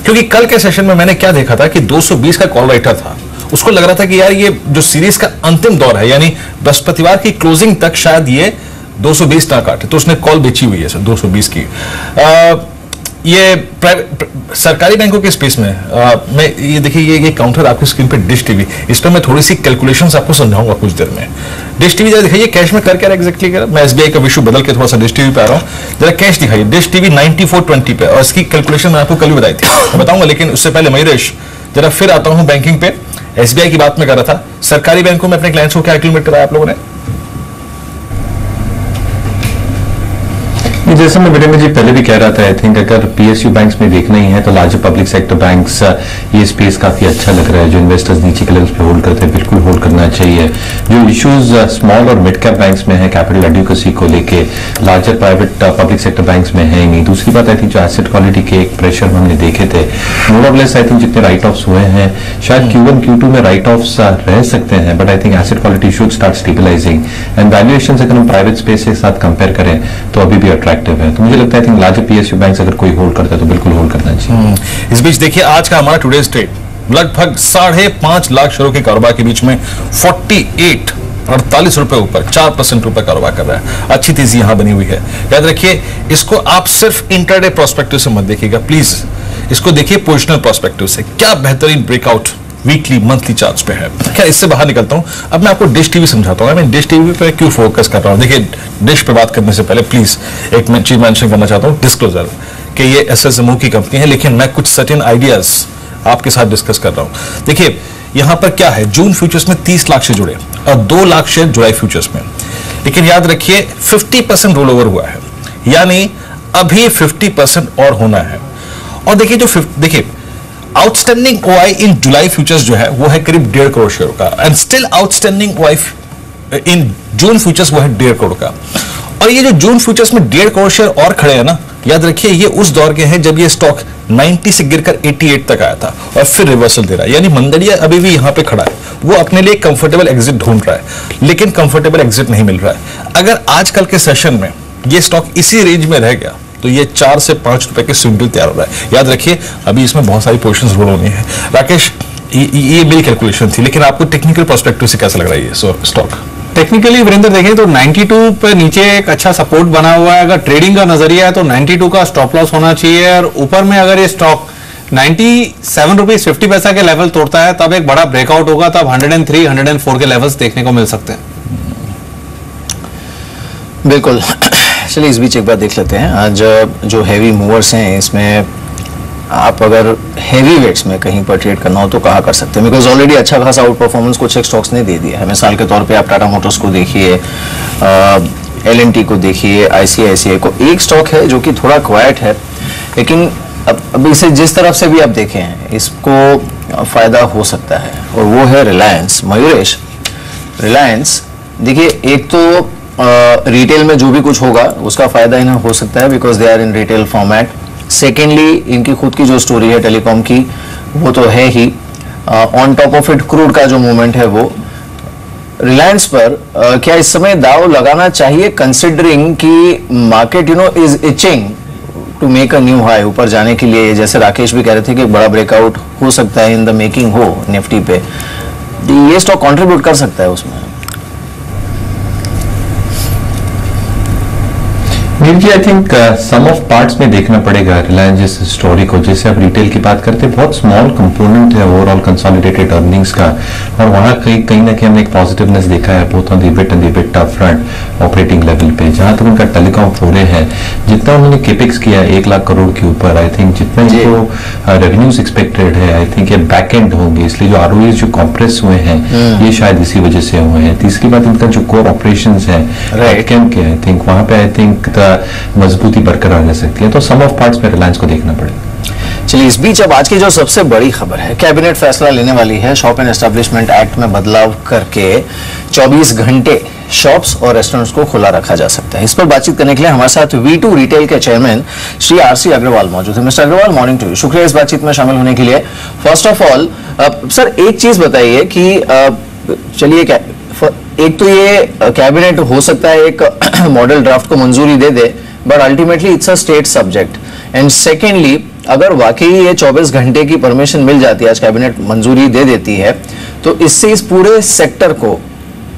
क्योंकि कल के सेशन में मैंने क्या देखा था कि 220 का कॉल राइटर था, उसको लग रहा था कि यार ये जो सीरीज का अंतिम दौर है, यानी बृहस्पतिवार की क्लोजिंग तक शायद ये 220 ना काटे, तो उसने कॉल बेची हुई है सर 220 की। ये सरकारी बैंकों के स्पेस में मैं ये देखिए ये काउंटर आपकी स्क्रीन पे डिश टीवी, इस पर मैं थोड़ी सी कैलकुलेशंस आपको समझाऊंगा कुछ देर में। डिश टीवी जरा दिखाइए कैश में कर क्या एग्जैक्टली कर, मैं एसबीआई का विशु बदल के थोड़ा सा डिश टीवी पे आ रहा हूँ, जरा कैश दिखाइए। डिश टीवी 9420 पे, और इसकी कैलकुलेशन मैं आपको कल भी बताई थी, मैं बताऊंगा, लेकिन उससे पहले मयूरेश जरा फिर आता हूँ बैंकिंग पे। एसबीआई की बात में कर रहा था, सरकारी बैंकों में अपने क्लाइंट्स को क्या एक्टिवेट कराया आप लोगों ने? जैसे मैं वीडियो में जी पहले भी कह रहा था, आई थिंक अगर पीएसयू बैंक्स में देखना ही है तो लार्जर पब्लिक सेक्टर बैंक्स, ये स्पेस काफी अच्छा लग रहा है। जो इन्वेस्टर्स नीचे के लेवल्स पे होल्ड करते हैं बिल्कुल होल्ड करना चाहिए। जो इश्यूज स्मॉल और मिड कैप बैंक्स में है कैपिटल एडिक्वेसी को लेके, larger private public sector banks में है नहीं। दूसरी बात आई थिंक जो एसेट क्वालिटी के एक प्रेशर हमने देखे थे, more of less I think जितने राइट ऑफ्स हुए हैं शायद Q1 Q2 में राइट ऑफ्स रह सकते हैं, but I think asset quality should start stabilising and valuation अगर हम प्राइवेट स्पेस के साथ कंपेयर करें तो अभी भी अट्रैक्टिव है। तो मुझे लगता है I think larger PSU banks अगर कोई होल्ड करता है तो बिल्कुल होल्ड करना चाहिए। इस बीच देखिए आज का हमारा टुडेज ट्रेड लगभग 5.5 लाख शेयरों के कारोबार के बीच में 48 रुपए ऊपर 4% रुपए कारोबार कर रहा है। अच्छी तेजी यहां बनी हुई है। याद रखिए इसको आप सिर्फ इंटरडे प्रोस्पेक्टिव से मत देखिएगा प्लीज, इसको देखिए पोजिशनल प्रोस्पेक्टिव से। क्या बेहतरीन ब्रेकआउट वीकली मंथली चार्ट्स पे है। क्या इससे बाहर निकलता हूं, अब मैं आपको डिश टीवी समझाता हूं। मैं डिश टीवी पे क्यों फोकस कर रहा हूं। देखिए डिश पे बात करने से पहले प्लीज एक मैं चीज मेंशन करना चाहता हूं, डिस्क्लोजर, कि ये एसएसएमओ की कंपनी है, लेकिन मैं कुछ सर्टेन आइडियाज आपके साथ डिस्कस कर रहा हूं। देखिए यहां पर क्या है, जून फ्यूचर्स में 30 लाख शेयर जुड़े और 2 लाख शेयर जुलाई फ्यूचर्स में, लेकिन याद रखिए 50% रोल ओवर हुआ है, यानी अभी 50% और होना है। और देखिए देखिए आउटस्टैंडिंग ओआई इन जुलाई फ्यूचर्स जो है वो है करीब 1.5 करोड़ शेयर का, and still outstanding OI in June futures वो है 1.5 करोड़ का। और ये जो जून फ्यूचर्स में 1.5 करोड़ शेयर और खड़े हैं ना, याद रखिए ये उस दौर के हैं जब ये स्टॉक 90 से गिरकर 88 तक आया था और फिर रिवर्सल दे रहा है, यानी मंदड़िया अभी भी यहां पे खड़ा है। वो अपने लिए कंफर्टेबल एग्जिट ढूंढ रहा है, लेकिन कंफर्टेबल एग्जिट नहीं मिल रहा है। अगर आजकल के सेशन में ये स्टॉक इसी रेंज में रह गया तो ये 4 से 5 रुपए के स्विंग तैयार हो रहा है। याद रखिए अभी इसमें बहुत सारी पोजीशंस रोल होनी है। राकेश ये मेरी कैलकुलेशन थी, लेकिन आपको टेक्निकल पर्सपेक्टिव से कैसा लग रहा है ये स्टॉक? टेक्निकली वीरेंद्र देखें तो 92 पे नीचे एक अच्छा सपोर्ट बना हुआ है। अगर ट्रेडिंग का नजरिया है तो 92 का स्टॉप लॉस होना चाहिए, और ऊपर में अगर ये स्टॉक 97 रुपीज 50 पैसा के लेवल तोड़ता है तब एक बड़ा ब्रेकआउट होगा, तब 103 104 के लेवल्स देखने को मिल सकते हैं। बिल्कुल। चलिए इस बीच एक बार देख लेते हैं आज जो हैवी मूवर्स हैं, इसमें आप अगर हैवी वेट्स में कहीं पर ट्रेड करना हो तो कहाँ कर सकते हैं, बिकॉज ऑलरेडी अच्छा खासा आउट परफॉर्मेंस कुछ एक स्टॉक्स ने दे दिया है। मिसाल के तौर पे आप टाटा मोटर्स को देखिए, LNT को देखिए, ICICI को। एक स्टॉक है जो कि थोड़ा क्वाइट है, लेकिन अब इसे जिस तरफ से भी आप देखें इसको फायदा हो सकता है, और वो है रिलायंस। मयूरेश, रिलायंस देखिए एक तो रिटेल में जो भी कुछ होगा उसका फायदा इन्हें हो सकता है, because they are in retail format. Secondly इनकी खुद की जो स्टोरी है टेलीकॉम की वो तो है ही, on top of it crude का जो मूवमेंट है वो। रिलायंस पर क्या इस समय दाव लगाना चाहिए, कंसिडरिंग कि market is itching to make a new high, ऊपर जाने के लिए? जैसे राकेश भी कह रहे थे कि एक बड़ा ब्रेकआउट हो सकता है इन द मेकिंग हो निफ्टी पे, ये स्टॉक कंट्रीब्यूट कर सकता है उसमें। जी I think some of parts में देखना पड़ेगा रिलायंस जिस स्टोरी को। जैसे आप रिटेल की बात करते हैं, बहुत स्मॉल कंपोनेंट है ओवरऑल कंसोलिडेटेड अर्निंग्स का, और वहां कहीं ना कहीं हमने एक पॉजिटिवनेस देखा है both on the EBIT and EBITDA front operating level पे। जहां तक उनका टेलीकॉम फोरे है, जितना उन्होंने केपेक्स किया 1 लाख करोड़ के ऊपर, आई थिंक जितना इनको रेवेन्यूज एक्सपेक्टेड है, आई थिंक ये बैक एंड होंगे, इसलिए जो ROEs जो कॉम्प्रेस हुए हैं ये शायद इसी वजह से हुए हैं। तीसरी बात इनका जो कोर ऑपरेशन है पेट्रोकेम के, आई थिंक वहां पे आई थिंक मजबूती बरकरार रह सकती है। तो सम ऑफ पार्ट्स में रिलायंस को देखना पड़ेगा। चलिए इस बीच अब आज की जो सबसे बड़ी खबर है, कैबिनेट फैसला लेने वाली है शॉप एंड एस्टेब्लिशमेंट एक्ट में बदलाव करके 24 घंटे शॉप्स और रेस्टोरेंट्स को खुला रखा जा सकता है। इस पर बातचीत करने के लिए हमारे साथ V2 रिटेल के चेयरमैन श्री RC अग्रवाल मौजूद है। Mister Agarwal, morning to you, शुक्रिया इस बातचीत में शामिल होने के लिए। फर्स्ट ऑफ ऑल सर एक चीज बताइए कि चलिए क्या एक तो ये कैबिनेट हो सकता है एक मॉडल ड्राफ्ट को मंजूरी दे दे, but ultimately it's a state subject, and secondly अगर वाकई ये 24 घंटे की परमिशन मिल जाती है, आज कैबिनेट मंजूरी दे देती है, तो इससे इस पूरे सेक्टर को,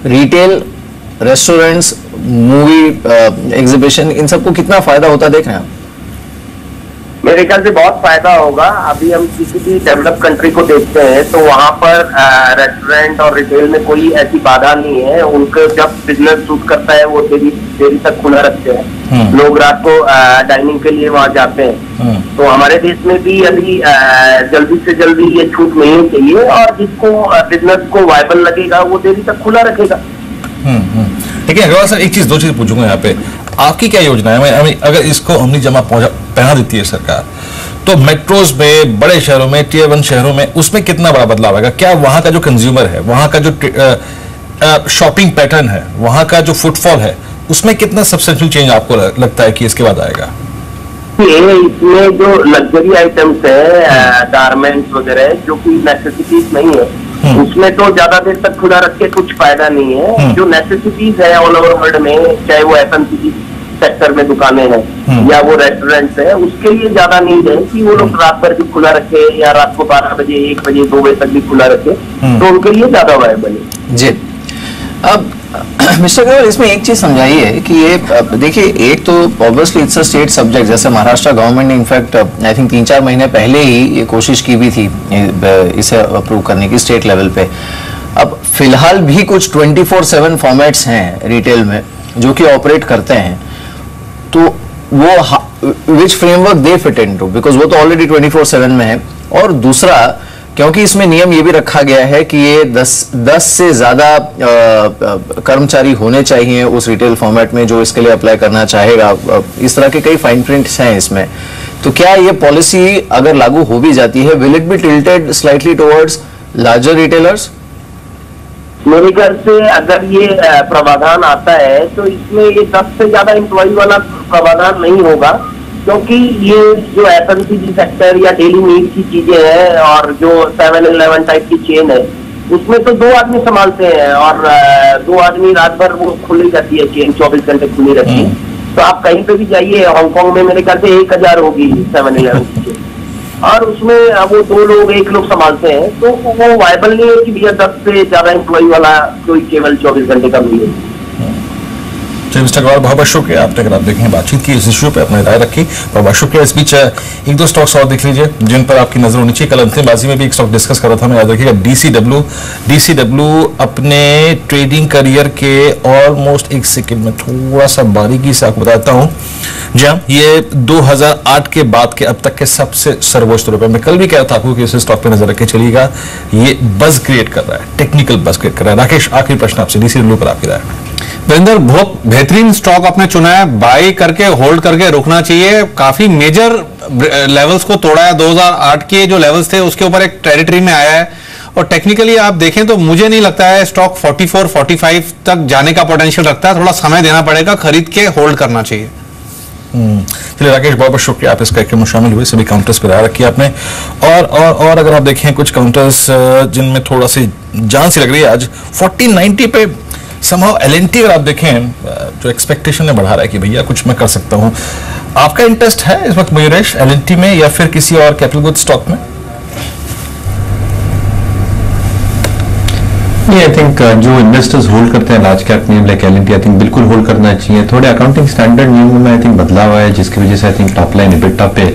रिटेल, रेस्टोरेंट्स, मूवी एग्जीबिशन, इन सबको कितना फायदा होता देख रहे हैं आप? मेरे ख्याल से बहुत फायदा होगा। अभी हम किसी भी डेवलप कंट्री को देखते हैं तो वहां पर रेस्टोरेंट और रिटेल में कोई ऐसी बाधा नहीं है। उनको जब बिजनेस सूट करता है वो देरी तक खुला रखते हैं। लोग रात को डाइनिंग के लिए वहां जाते हैं। तो हमारे देश में भी अभी जल्दी से जल्दी ये छूट मिलनी चाहिए और जिसको बिजनेस को वायबल लगेगा वो देरी तक खुला रखेगा। लेकिन अग्रवाल सर, एक चीज दो चीज पूछूंगा यहाँ पे, आपकी क्या योजना है? अगर इसको अमली जमा पहना देती है सरकार, तो मेट्रोज में, बड़े शहरों में, टियर 1 शहरों में, उसमें कितना बड़ा बदलाव आएगा? क्या वहां का जो कंज्यूमर है, वहां का जो शॉपिंग पैटर्न है, वहां का जो फुटफॉल है, उसमें कितना सब्सटेंशियल चेंज आपको लगता है कि इसके बाद आएगा? इसमें जो लग्जरी आइटम्स है, गारमेंट्स वगैरह, जो कि नेसेसिटीज नहीं है, उसमें तो ज्यादा देर तक खुला रख के कुछ फायदा नहीं है। जो नेसेसिटीज है ऑल ओवर वर्ल्ड में, चाहे वो FMCG सेक्टर में दुकानें हैं या वो रेस्टोरेंट्स है, उसके लिए ज्यादा नीड है कि वो लोग रात भर भी खुला रखे या रात को 12 बजे, 1 बजे, 2 बजे तक भी खुला रखे, तो उनके लिए ज्यादा वायबल है। जी, अब मिस्टर अग्रवाल, इसमें एक चीज समझाइए कि ये देखिए, एक तो obviously it's a state subject. जैसे महाराष्ट्र गवर्नमेंट ने इनफैक्ट आई थिंक 3-4 महीने पहले ही ये कोशिश की भी थी इसे अप्रूव करने की स्टेट लेवल पे। अब फिलहाल भी कुछ 24/7 फॉर्मेट्स हैं रिटेल में जो कि ऑपरेट करते हैं, तो वो which framework they fit into, because वो तो ऑलरेडी 24/7 में है। और दूसरा, क्योंकि इसमें नियम ये भी रखा गया है कि ये 10 से ज्यादा कर्मचारी होने चाहिए उस रिटेल फॉर्मेट में जो इसके लिए अप्लाई करना चाहेगा। इस तरह के कई फाइन प्रिंट्स हैं इसमें। तो क्या ये पॉलिसी अगर लागू हो भी जाती है, will it be tilted slightly towards larger retailers? मेरे ख्याल से अगर ये प्रावधान आता है तो इसमें ये 10 से ज्यादा एम्प्लॉय वाला प्रावधान नहीं होगा, क्योंकि ये जो FMCG सेक्टर या डेली नीड की चीजें हैं और जो 7-Eleven टाइप की चेन है, उसमें तो 2 आदमी संभालते हैं और 2 आदमी रात भर वो खुली जाती है, चेन 24 घंटे खुली रहती है। तो आप कहीं पे भी जाइए, हांगकांग में मेरे ख्याल से 1000 होगी 7-Eleven की चेन, और उसमें वो 2 लोग 1 लोग संभालते हैं। तो वो वायबल नहीं है कि भैया 10 से ज्यादा एम्प्लॉय वाला कोई केवल 24 घंटे का मिले। मिस्टर अग्रवाल, बहुत बहुत शुक्रिया। आपने अगर आप देखें बातचीत की इस इश्यू पे, अपनी राय रखी, बहुत बहुत शुक्रिया। इस बीच 1-2 स्टॉक्स और देख लीजिए जिन पर आपकी नजर होनी चाहिए। कल अंतिम बाजी में भी एक स्टॉक डिस्कस कर रहा था मैं, याद रखिएगा, DCW अपने ट्रेडिंग करियर के ऑलमोस्ट 1 सेकेंड में थोड़ा सा बारीकी से आपको बताता हूँ। जी हाँ, ये 2008 के बाद के अब तक के सबसे सर्वोच्च रुपए। मैं कल भी कह रहा था आपको कि इस स्टॉक पे नजर रख के चलिएगा, ये बज क्रिएट कर रहा है, टेक्निकल बज क्रिएट कर रहा है। राकेश, आखिरी प्रश्न आपसे, DCW पर आपकी राय। वीरेंद्र, बहुत बेहतरीन स्टॉक आपने चुना है, बाई करके होल्ड करके रुकना चाहिए। काफी मेजर लेवल्स को तोड़ा है, 2008 के जो लेवल्स थे उसके ऊपर एक टेरिटरी में आया है, और टेक्निकली आप देखें तो मुझे नहीं लगता है स्टॉक 44-45 तक जाने का पोटेंशियल रखता है। थोड़ा समय देना पड़ेगा, खरीद के होल्ड करना चाहिए। चलिए राकेश, बहुत बहुत शुक्रिया, आप इस कार्यक्रम में शामिल हुए, सभी काउंटर्स पर राय रखी आपने। और अगर आप देखें कुछ काउंटर्स जिनमें थोड़ा सी जान सी लग रही है आज, 40-90 पे समहाउ L&T अगर आप देखें जो एक्सपेक्टेशन ने बढ़ा रहा है कि भैया कुछ मैं कर सकता हूं। आपका इंटरेस्ट है इस वक्त मयूरेश L&T में या फिर किसी और कैपिटल गुड स्टॉक में? नहीं, आई थिंक जो इन्वेस्टर्स होल्ड करते हैं large cap name like L&T, I think बिल्कुल होल्ड करना चाहिए। थोड़े अकाउंटिंग स्टैंडर्ड नियमों में आई थिंक बदलाव आया है, जिसकी वजह से I think top line EBITDA पे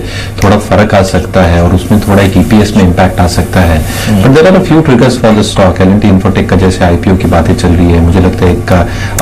थोड़ा फर्क आ सकता है और उसमें थोड़ा एक EPS में इम्पैक्ट आ सकता है। But there are a few triggers for the stock. L&T Infotech का जैसे IPO की बातें चल रही है, मुझे लगता है एक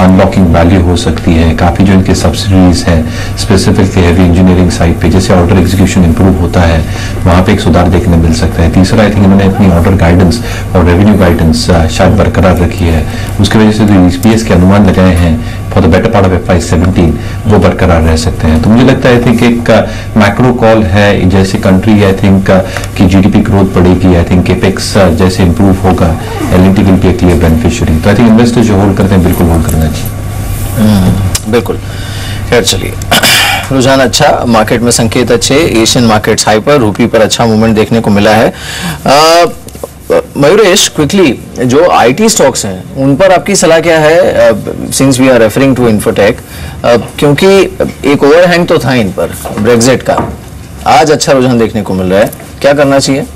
अनलॉकिंग वैल्यू हो सकती है। काफी जो इनके सब्सिडीज हैं स्पेसिफिकली हैवी इंजीनियरिंग साइड पे, जैसे ऑर्डर एग्जीक्यूशन इंप्रूव होता है, वहां पे एक सुधार देखने मिल सकता है। तीसरा, आई थिंक इन्होंने अपनी ऑर्डर गाइडेंस और रेवेन्यू गाइडेंस शायद बरकरार रखी है, उसकी वजह से जो EPS के अनुमान लगाए हैं for the better part of FY17 वो बरकरार रह सकते हैं। तो मुझे लगता है आई थिंक एक मैक्रो कॉल है, जैसे कंट्री आई थिंक की GDP ग्रोथ बढ़ेगी, आई थिंक कैपेक्स जैसे इंप्रूव होगा, L&T will be A clear beneficiary. तो आई थिंक इन्वेस्टर जो होल्ड करते हैं बिल्कुल होल्ड करना चाहिए। बिल्कुल। खैर चलिए, रुझान अच्छा, मार्केट में संकेत अच्छे, एशियन मार्केट्स हाइपर, रूपी पर अच्छा मूवमेंट देखने को मिला है। मयूरेश, क्विकली जो IT स्टॉक्स हैं उन पर आपकी सलाह क्या है, since we are referring to Infotech, क्योंकि एक ओवरहैंग तो था इन पर ब्रेक्जिट का, आज अच्छा रुझान देखने को मिल रहा है, क्या करना चाहिए?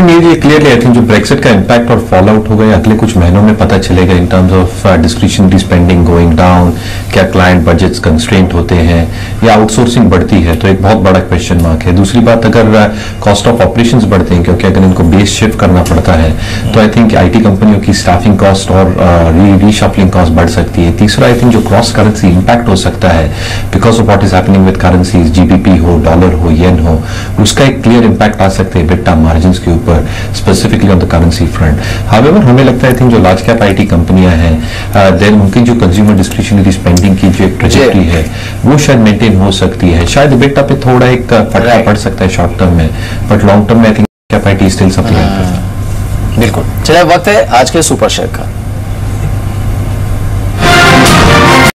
नहीं, ये क्लियरली आई थिंक जो ब्रेक्सिट का इम्पैक्ट और फॉल आउट होगा अगले कुछ महीनों में पता चलेगा in terms of discretionary spending going down, क्या क्लाइंट बजट्स कंस्ट्रेंट होते हैं या आउटसोर्सिंग बढ़ती है, तो एक बहुत बड़ा क्वेश्चन मार्क है। दूसरी बात, अगर कॉस्ट ऑफ ऑपरेशंस बढ़ते हैं क्योंकि अगर इनको बेस शिफ्ट करना पड़ता है तो आई थिंक आईटी कंपनियों की स्टाफिंग कॉस्ट और रीशफलिंग कॉस्ट बढ़ सकती है। तीसरा, आई थिंक जो क्रॉस करेंसी इम्पैक्ट हो सकता है because of what is happening with currencies, GBP हो, डॉलर हो, येन हो, उसका एक क्लियर इम्पैक्ट आ सकते हैं बिट्टा मार्जिन के ऊपर, specifically on the currency front. However हमें लगता है आई थिंक जो लार्ज कैप आईटी कंपनियां हैं देन उनकी जो कंज्यूमर डिस्क्रिशनरी स्पेंडिंग की जो एक ट्रेजेक्टरी है वो शायद मेंटेन हो सकती है। शायद बिट्टा पे थोड़ा एक फटका पड़ सकता है शॉर्ट टर्म में, बट लॉन्ग टर्म में I think cap IT still something. बिल्कुल। चलिए वक्त है आज के सुपर शेयर का।